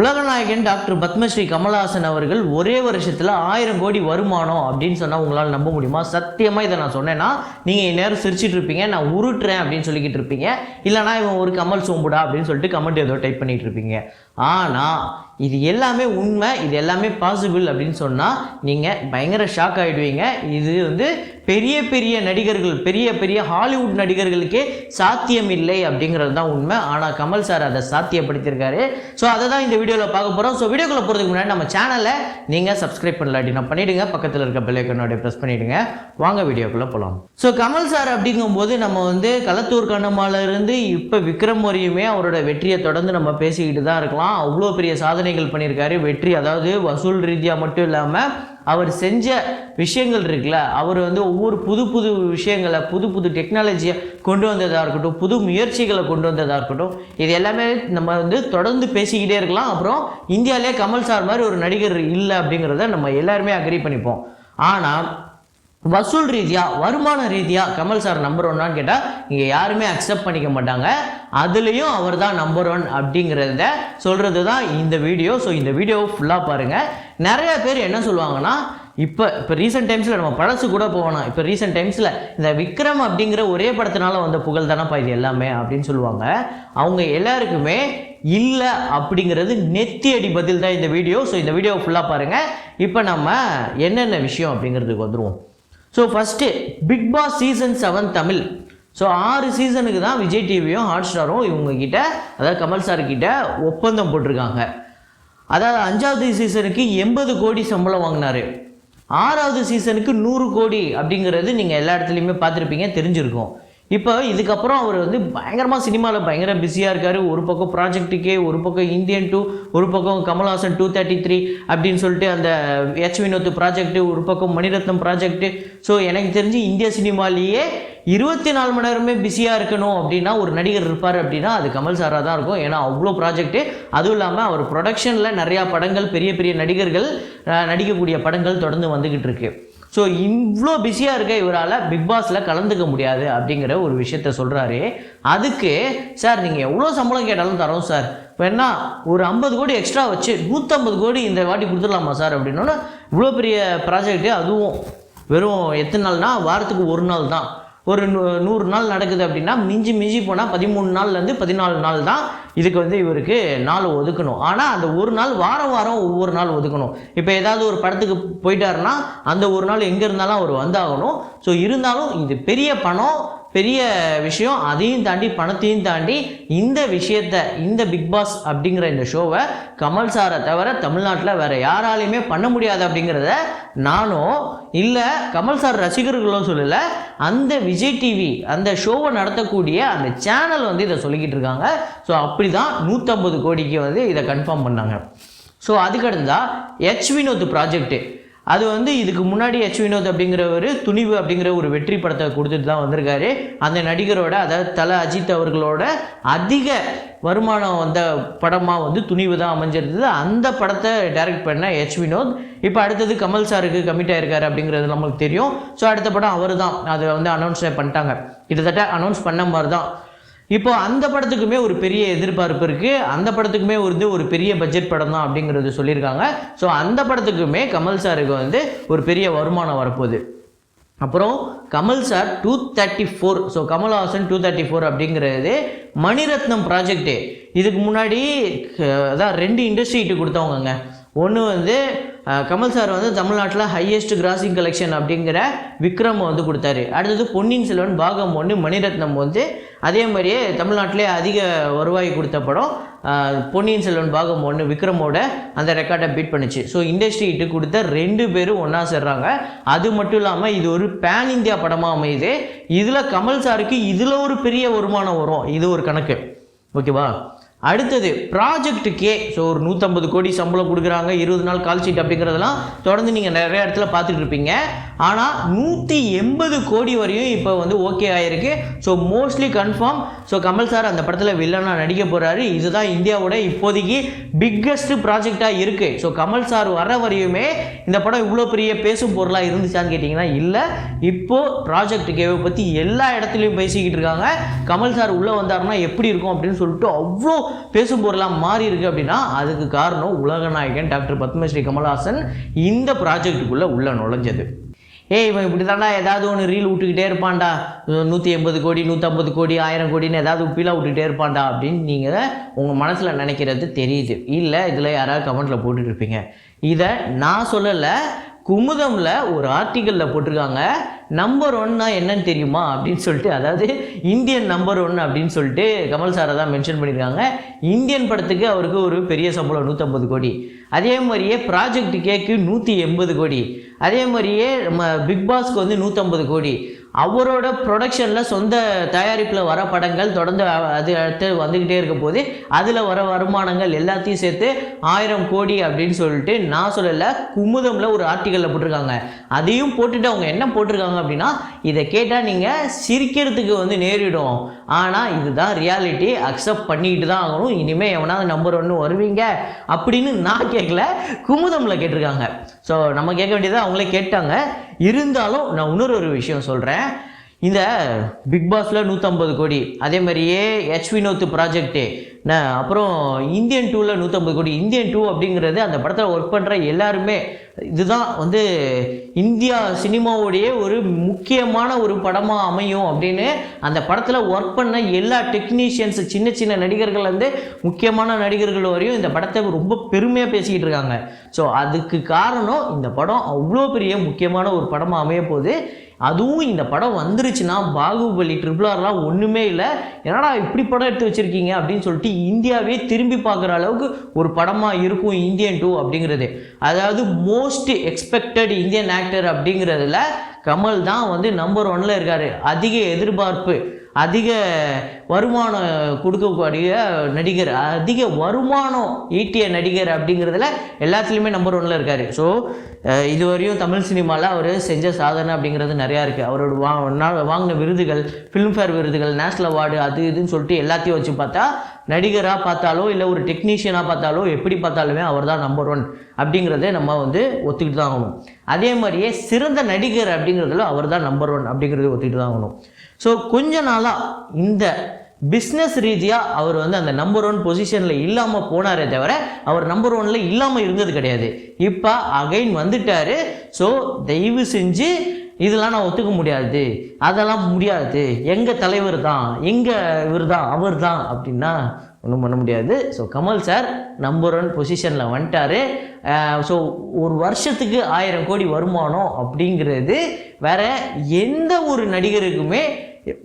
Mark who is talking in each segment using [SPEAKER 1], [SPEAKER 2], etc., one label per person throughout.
[SPEAKER 1] உலகநாயகன் doctor Padmashri Kamal Haasan அவர்கள் ஒரே வருஷத்தில் 1000 கோடி வருமானம் அப்படின்னு சொன்னால் உங்களால் நம்ப முடியுமா? சத்தியமாக இதை நான் சொன்னேன்னா நீங்கள் இந்நேரம் சிரிச்சிட்டு இருப்பீங்க, நான் உருட்டுறேன் அப்படின்னு சொல்லிக்கிட்டு இருப்பீங்க, இல்லைனா இவன் ஒரு கமல் சோம்புடா அப்படின்னு சொல்லிட்டு கமெண்ட் ஏதோ டைப் பண்ணிட்டு இருப்பீங்க. ஆனால் இது எல்லாமே உண்மை, இது எல்லாமே பாசிபிள் அப்படின்னு சொன்னால் நீங்கள் பயங்கர ஷாக் ஆகிடுவீங்க. இது பெரிய பெரிய நடிகர்கள், பெரிய பெரிய ஹாலிவுட் நடிகர்களுக்கே சாத்தியம் இல்லை அப்படிங்கிறது தான் உண்மை. ஆனால் கமல் சார் அதை சாத்தியப்படுத்தியிருக்காரு. ஸோ அதை தான் இந்த வீடியோவில் பார்க்க போகிறோம். ஸோ வீடியோக்குள்ளே போகிறதுக்கு முன்னாடி நம்ம சேனலை நீங்கள் சப்ஸ்கிரைப் பண்ணலாட்டி நான் பண்ணிவிடுங்க, பக்கத்தில் இருக்க பெல் ஐக்கானோட ப்ரெஸ் பண்ணிவிடுங்க. வாங்க வீடியோக்குள்ளே போகலாம். ஸோ கமல் சார் அப்படிங்கும்போது நம்ம களத்தூர் கண்ணம்மால இருந்து இப்போ விக்ரம் வரையுமே அவரோட வெற்றியை தொடர்ந்து நம்ம பேசிக்கிட்டு தான் இருக்கலாம். அவ்வளோ பெரிய சாதனைகள் பண்ணியிருக்காரு. வெற்றி அதாவது வசூல் ரீதியாக மட்டும் இல்லாமல் அவர் செஞ்ச விஷயங்கள் இருக்குல்ல, அவர் ஒவ்வொரு புது புது விஷயங்களை, புது புது டெக்னாலஜியை கொண்டு வந்ததாக இருக்கட்டும், புது முயற்சிகளை கொண்டு வந்ததாக இருக்கட்டும், இது எல்லாமே நம்ம தொடர்ந்து பேசிக்கிட்டே இருக்கலாம். அப்புறம் இந்தியாவிலே கமல் சார் மாதிரி ஒரு நடிகர் இல்லை அப்படிங்கிறத நம்ம எல்லாருமே அக்ரி பண்ணிப்போம். ஆனால் வசூல் ரீதியாக, வருமான ரீதியாக கமல் சார் நம்பர் ஒன்னான்னு கேட்டால் இங்கே யாருமே அக்செப்ட் பண்ணிக்க மாட்டாங்க. அதுலேயும் அவர் தான் நம்பர் ஒன் அப்படிங்கிறத சொல்கிறது தான் இந்த வீடியோ. ஸோ இந்த வீடியோவை ஃபுல்லாக பாருங்கள். நிறைய பேர் என்ன சொல்லுவாங்கன்னா, இப்போ ரீசெண்ட் டைம்ஸில் நம்ம பழசு கூட போகணும், இப்போ ரீசெண்ட் டைம்ஸில் இந்த விக்ரம் அப்படிங்கிற ஒரே படத்தினால வந்த புகழ் தானேப்பா இது எல்லாமே அப்படின்னு சொல்லுவாங்க. அவங்க எல்லாருக்குமே இல்லை அப்படிங்கிறது நெத்தி அடி பதில் தான் இந்த வீடியோ. ஸோ இந்த வீடியோவை ஃபுல்லாக பாருங்கள். இப்போ நம்ம என்னென்ன விஷயம் அப்படிங்கிறதுக்கு வந்துடுவோம். So first Bigg Boss season 7 Tamil. So 6 சீசனுக்கு தான் விஜய் டிவியும் ஹாட் ஸ்டாரும் இவங்ககிட்ட, அதாவது கமல் சார்கிட்ட ஒப்பந்தம் போட்டிருக்காங்க. அதாவது 5வது சீசனுக்கு 80 கோடி சம்பளம் வாங்கினார். 6வது சீசனுக்கு 100 கோடி அப்படிங்கிறது நீங்கள் எல்லா இடத்துலையுமே பார்த்துருப்பீங்க, தெரிஞ்சிருக்கும். இப்போ இதுக்கப்புறம் அவர் பயங்கரமாக சினிமாவில் பயங்கர பிஸியாக இருக்கார். ஒரு பக்கம் ப்ராஜெக்ட்டுக்கே, ஒரு பக்கம் இந்தியன் 2, ஒரு பக்கம் கமல்ஹாசன் 233 அப்படின்னு சொல்லிட்டு அந்த எச் வினோத் ப்ராஜெக்ட்டு, ஒரு பக்கம் மணிரத்னம் ப்ராஜெக்ட்டு. ஸோ எனக்கு தெரிஞ்சு இந்திய சினிமாலேயே 24 மணி நேரமே பிஸியாக இருக்கணும் அப்படின்னா ஒரு நடிகர் இருப்பார் அப்படின்னா அது கமல் சாராக தான் இருக்கும். ஏன்னா அவ்வளோ ப்ராஜெக்ட்டு, அதுவும் இல்லாமல் அவர் ப்ரொடக்ஷனில் நிறையா படங்கள், பெரிய பெரிய நடிகர்கள் நடிக்கக்கூடிய படங்கள் தொடர்ந்து வந்துக்கிட்டு இருக்கு. ஸோ இவ்வளோ பிஸியாக இருக்க இவரால் பிக் பாஸில் கலந்துக்க முடியாது அப்படிங்கிற ஒரு விஷயத்த சொல்கிறாரு. அதுக்கு சார் நீங்கள் எவ்வளோ சம்பளம் கேட்டாலும் தரோம் சார், வேணா ஒரு 50 கோடி எக்ஸ்ட்ரா வச்சு 150 கோடி இந்த வாட்டி கொடுத்துடலாமா சார் அப்படின்னா, இவ்வளோ பெரிய ப்ராஜெக்ட்டு, அதுவும் வெறும் எத்தனை நாள்னா வாரத்துக்கு ஒரு நாள் தான். ஒரு 100 நாள் நடக்குது அப்படின்னா மிஞ்சி போனால் 13 நாள்லேருந்து 14 நாள் தான் இதுக்கு இவருக்கு நாள் ஒதுக்கணும். ஆனால் அந்த ஒரு நாள் வாரம் ஒவ்வொரு நாள் ஒதுக்கணும். இப்போ ஏதாவது ஒரு படத்துக்கு போயிட்டாருன்னா அந்த ஒரு நாள் எங்கே இருந்தாலும் அவர் வந்தாகணும். ஸோ இருந்தாலும் இது பெரிய பணம், பெரிய விஷயம். அதையும் தாண்டி, பணத்தையும் தாண்டி இந்த விஷயத்தை, இந்த பிக் பாஸ் அப்படிங்கிற இந்த ஷோவை கமல் சாரை தவிர தமிழ்நாட்டில் வேறு யாராலையுமே பண்ண முடியாது அப்படிங்கிறத நானும் இல்லை கமல் சார் ரசிகர்களும் சொல்லலை, அந்த விஜய் டிவி அந்த ஷோவை நடத்தக்கூடிய அந்த சேனல் இதை சொல்லிக்கிட்டு இருக்காங்க. ஸோ அப்படி தான் 150 கோடிக்கு இதை கன்ஃபார்ம் பண்ணாங்க. ஸோ அதுக்கடுத்ததான் எச் வினோத் ப்ராஜெக்ட்டு. அது இதுக்கு முன்னாடி எச் வினோத் அப்படிங்கிறவர் துணிவு அப்படிங்கிற ஒரு வெற்றி படத்தை கொடுத்துட்டு தான் வந்திருக்காரு. அந்த நடிகரோட, அதாவது தல அஜித் அவர்களோட அதிக வருமானம் வந்த படமாக துணிவு தான் அமைஞ்சிருந்தது. அந்த படத்தை டைரக்ட் பண்ண எச் வினோத் இப்போ அடுத்தது கமல் சாருக்கு கமிட் ஆயிருக்காரு அப்படிங்கிறது நம்மளுக்கு தெரியும். ஸோ அடுத்த படம் அவர் தான் அதை அனௌன்ஸ் பண்ணிட்டாங்க. கிட்டத்தட்ட அனௌன்ஸ் பண்ண மாதிரி தான். இப்போ அந்த படத்துக்குமே ஒரு பெரிய எதிர்பார்ப்பு இருக்குது. அந்த படத்துக்குமே ஒரு பெரிய பட்ஜெட் படம் தான் அப்படிங்கிறது சொல்லியிருக்காங்க. ஸோ அந்த படத்துக்குமே கமல் சாருக்கு ஒரு பெரிய வருமானம் வரப்போகுது. அப்புறம் கமல் சார் 234, ஸோ கமல்ஹாசன் 234 அப்படிங்கிறது மணிரத்னம் ப்ராஜெக்டு. இதுக்கு முன்னாடி அதான் 2 இண்டஸ்ட்ரிகிட்ட கொடுத்தவங்க. ஒன்று கமல் சார் தமிழ்நாட்டில் ஹையஸ்ட் கிராசிங் கலெக்ஷன் அப்படிங்கிற விக்ரம் கொடுத்தாரு. அடுத்தது பொன்னியின் செல்வன் பாகம் 1 மணிரத்னம் அதே மாதிரியே தமிழ்நாட்டிலே அதிக வருவாய் கொடுத்த படம் பொன்னியின் செல்வன் பாகம் 1 விக்ரமோட அந்த ரெக்கார்டை பீட் பண்ணுச்சு. ஸோ இண்டஸ்ட்ரிகிட்ட கொடுத்த 2 பேரும் ஒன்றா சேர்றாங்க. அது மட்டும் இல்லாமல் இது ஒரு பேன் இந்தியா படமாக அமையுது. இதில் கமல் சாருக்கு இதில் ஒரு பெரிய வருமானம் வரும். இது ஒரு கணக்கு, ஓகேவா? அடுத்தது ப்ராஜெக்ட்டுக்கே ஸோ ஒரு 150 கோடி சம்பளம் கொடுக்குறாங்க, 20 நாள் கால் ஷீட் அப்படிங்கிறதெல்லாம் தொடர்ந்து நீங்கள் நிறைய இடத்துல பார்த்துட்டு இருப்பீங்க. ஆனால் 180 கோடி வரையும் இப்போ ஓகே ஆகிருக்கு. So mostly confirm. So Kamal sir அந்த படத்தில் வில்லனாக நடிக்க போகிறாரு. இதுதான் இந்தியாவோட இப்போதைக்கு பிக்கஸ்ட் ப்ராஜெக்டாக இருக்குது. ஸோ கமல் சார் வர வரையுமே இந்த படம் இவ்வளோ பெரிய பேசும் பொருளாக இருந்துச்சான்னு கேட்டிங்கன்னா இல்லை. இப்போது ப்ராஜெக்ட்டுக்கேவை பற்றி எல்லா இடத்துலையும் பேசிக்கிட்டு இருக்காங்க. கமல் சார் உள்ளே வந்தாருன்னா எப்படி இருக்கும் அப்படின்னு சொல்லிட்டு அவ்வளோ பேசும் பொருளாக மாறி இருக்கு அப்படின்னா அதுக்கு காரணம் உலகநாயகன் டாக்டர் பத்மஸ்ரீ கமல்ஹாசன் இந்த ப்ராஜெக்டுக்குள்ளே உள்ள நுழைஞ்சது. இவன் இப்படி தாண்டா ஏதாவது ஒன்று ரீல் விட்டுக்கிட்டே இருப்பான்டா, 180 கோடி 150 கோடி 1000 கோடின்னு ஏதாவது உப்பிலாம் விட்டுக்கிட்டே இருப்பான்டா அப்படின்னு நீங்கள் உங்கள் மனசில் நினைக்கிறது தெரியுது. இல்லை இதில் யாராவது கமெண்ட்டில் போட்டுட்டு இருப்பீங்க. இதை நான் சொல்லலை, குமுதமில் ஒரு ஆர்டிக்கலில் போட்டிருக்காங்க. நம்பர் 1 என்னன்னு தெரியுமா அப்படின்னு சொல்லிட்டு, அதாவது இந்தியன் நம்பர் 1 அப்படின்னு சொல்லிட்டு கமல் சாரை தான் மென்ஷன் பண்ணியிருக்காங்க. இந்தியன் படத்துக்கு அவருக்கு ஒரு பெரிய சம்பளம் 150 கோடி, அதே மாதிரியே ப்ராஜெக்ட் கேக்கு 180 கோடி, அதே மாதிரியே நம்ம பிக் பாஸ்க்கு வந்து 150 கோடி. அவரோட ப்ரொடக்ஷனில் சொந்த தயாரிப்பில் வர படங்கள் தொடர்ந்து அது அடுத்து வந்துக்கிட்டே இருக்க போது அதில் வர வருமானங்கள் எல்லாத்தையும் சேர்த்து 1000 கோடி அப்படின்னு சொல்லிட்டு நான் சொல்லலை, குமுதமில் ஒரு ஆர்டிக்கலில் போட்டிருக்காங்க. அதையும் போட்டுட்டு அவங்க என்ன போட்டிருக்காங்க அப்படின்னா, இதை கேட்டால் நீங்கள் சிரிக்கிறதுக்கு வந்து நேரிடும், ஆனால் இதுதான் ரியாலிட்டி, அக்செப்ட் பண்ணிக்கிட்டு தான் ஆகணும், இனிமேல் எவனாவது நம்பர் 1 வருவீங்க அப்படின்னு நான் கேட்கல, குமுதமில் கேட்டிருக்காங்க. ஸோ நம்ம கேட்க வேண்டியதை அவங்களே கேட்டாங்க. இருந்தாலும் நான் இன்னொரு ஒரு விஷயம் சொல்கிறேன். இந்த பிக் பாஸில் 150 கோடி, அதே மாதிரியே வினோத் ப்ராஜெக்டு, அப்புறம் இந்தியன் 2ல் 150 கோடி. இந்தியன் 2 அப்படிங்கிறது அந்த படத்தில் ஒர்க் பண்ணுற எல்லாருமே இதுதான் வந்து இந்தியா சினிமாவுடைய ஒரு முக்கியமான ஒரு படமாக அமையும் அப்படின்னு அந்த படத்தில் ஒர்க் பண்ண எல்லா டெக்னீஷியன்ஸ், சின்ன சின்ன நடிகர்கள் வந்து முக்கியமான நடிகர்கள் வரையும் இந்த படத்தை ரொம்ப பெருமையாக பேசிக்கிட்டு இருக்காங்க. ஸோ அதுக்கு காரணம் இந்த படம் அவ்வளோ பெரிய முக்கியமான ஒரு படமாக அமைய போகுது. அதுவும் இந்த படம் வந்துருச்சுன்னா பாகுபலி RRRலாம் ஒன்றுமே இல்லை, என்னடா இப்படி படம் எடுத்து வச்சுருக்கீங்க அப்படின்னு சொல்லிட்டு இந்தியாவே திரும்பி பார்க்குற அளவுக்கு ஒரு படமாக இருக்கும் இந்தியன் 2 அப்படிங்கிறது. அதாவது மோஸ்ட் எக்ஸ்பெக்டட் இந்தியன் ஆக்டர் அப்படிங்கிறதுல கமல் தான் வந்து நம்பர் 1ல் இருக்கார். அதிக எதிர்பார்ப்பு, அதிக வருமானம் கொடுக்கக்கூடிய நடிகர், அதிக வருமானம் ஈட்டிய நடிகர் அப்படிங்கிறதுல எல்லாத்துலேயுமே நம்பர் 1ல் இருக்கார். ஸோ இதுவரையும் தமிழ் சினிமாவில் அவர் செஞ்ச சாதனை அப்படிங்கிறது நிறையா இருக்குது. அவரோட வாங்கின விருதுகள், ஃபிலிம்ஃபேர் விருதுகள், நேஷ்னல் அவார்டு, அது இதுன்னு சொல்லிட்டு எல்லாத்தையும் வச்சு பார்த்தா நடிகராக பார்த்தாலோ இல்லை ஒரு டெக்னீஷியனாக பார்த்தாலோ எப்படி பார்த்தாலுமே அவர் தான் நம்பர் 1 அப்படிங்கிறத நம்ம வந்து ஒத்துக்கிட்டு தான் ஆகணும். அதே மாதிரியே சிறந்த நடிகர் அப்படிங்கிறதுல அவர் தான் நம்பர் 1 அப்படிங்கிறத ஒத்துக்கிட்டு தான் ஆகணும். ஸோ கொஞ்ச நாளாக இந்த பிஸ்னஸ் ரீதியாக அவர் வந்து அந்த நம்பர் 1 பொசிஷனில் இல்லாமல் போனாரே தவிர அவர் நம்பர் 1ல் இல்லாமல் இருந்தது கிடையாது. இப்போ அகைன் வந்துட்டார். ஸோ தயவு செஞ்சு இதெல்லாம் நான் ஒத்துக்க முடியாது, அதெல்லாம் முடியாது, எங்கள் தலைவர் தான், எங்கள் இவர் தான், அவர் தான் அப்படின்னா ஒன்றும் பண்ண முடியாது. ஸோ கமல் சார் நம்பர் 1 பொசிஷனில் வந்துட்டார். ஸோ ஒரு வருஷத்துக்கு 1000 கோடி வருமானம் அப்படிங்கிறது வேற எந்த ஒரு நடிகருக்குமே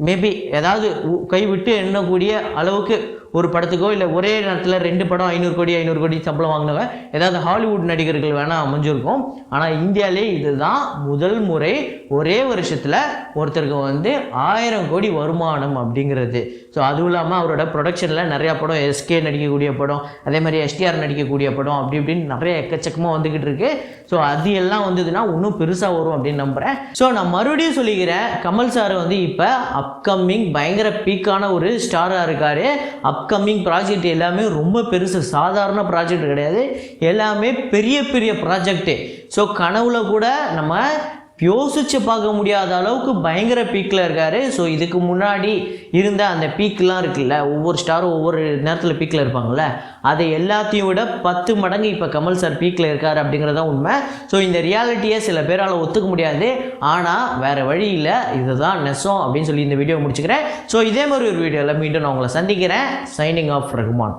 [SPEAKER 1] மேபி ஏதாவது கைவிட்டு எண்ணக்கூடிய அளவுக்கு ஒரு படத்துக்கோ இல்லை ஒரே நேரத்தில் 2 படம் 500 கோடி சம்பளம் வாங்கினவங்க ஏதாவது ஹாலிவுட் நடிகர்கள் வேணால் அமைஞ்சிருக்கும். ஆனால் இந்தியாவிலே இதுதான் முதல் முறை ஒரே வருஷத்தில் ஒருத்தருக்கு வந்து 1000 கோடி வருமானம் அப்படிங்கிறது. ஸோ அதுவும் இல்லாமல் அவரோட ப்ரொடக்ஷனில் நிறையா படம், எஸ்கே நடிக்கக்கூடிய படம், அதே மாதிரி எஸ்டிஆர் நடிக்கக்கூடிய படம், அப்படி இப்படின்னு நிறைய எக்கச்சக்கமாக வந்துக்கிட்டு இருக்கு. ஸோ அது எல்லாம் வந்ததுன்னா இன்னும் பெருசாக வரும் அப்படின்னு நம்புகிறேன். ஸோ நான் மறுபடியும் சொல்லிக்கிறேன், கமல் சார் வந்து இப்போ அப்கமிங் பயங்கர பீக்கான ஒரு ஸ்டாராக இருக்கார். அப்கமிங் ப்ராஜெக்ட் எல்லாமே ரொம்ப பெருசு, சாதாரண ப்ராஜெக்ட் கிடையாது, எல்லாமே பெரிய பெரிய ப்ராஜெக்டு. ஸோ கனவுல கூட நம்ம யோசிச்சு பார்க்க முடியாத அளவுக்கு பயங்கர பீக்கில் இருக்கார். ஸோ இதுக்கு முன்னாடி இருந்த அந்த பீக்கெலாம் இருக்குல்ல, ஒவ்வொரு ஸ்டாரும் ஒவ்வொரு நேரத்தில் பீக்கில் இருப்பாங்கள்ல, அதை எல்லாத்தையும் விட 10 மடங்கு இப்போ கமல் சார் பீக்கில் இருக்கார் அப்படிங்கிறதான் உண்மை. ஸோ இந்த ரியாலிட்டியை சில பேரால் ஒத்துக்க முடியாது, ஆனால் வேறு வழி இல்லை, இதுதான் நெசம் அப்படின்னு சொல்லி இந்த வீடியோ முடிச்சுக்கிறேன். ஸோ இதே மாதிரி ஒரு வீடியோவில் மீண்டும் நான் உங்களை சந்திக்கிறேன். Signing off Rahman.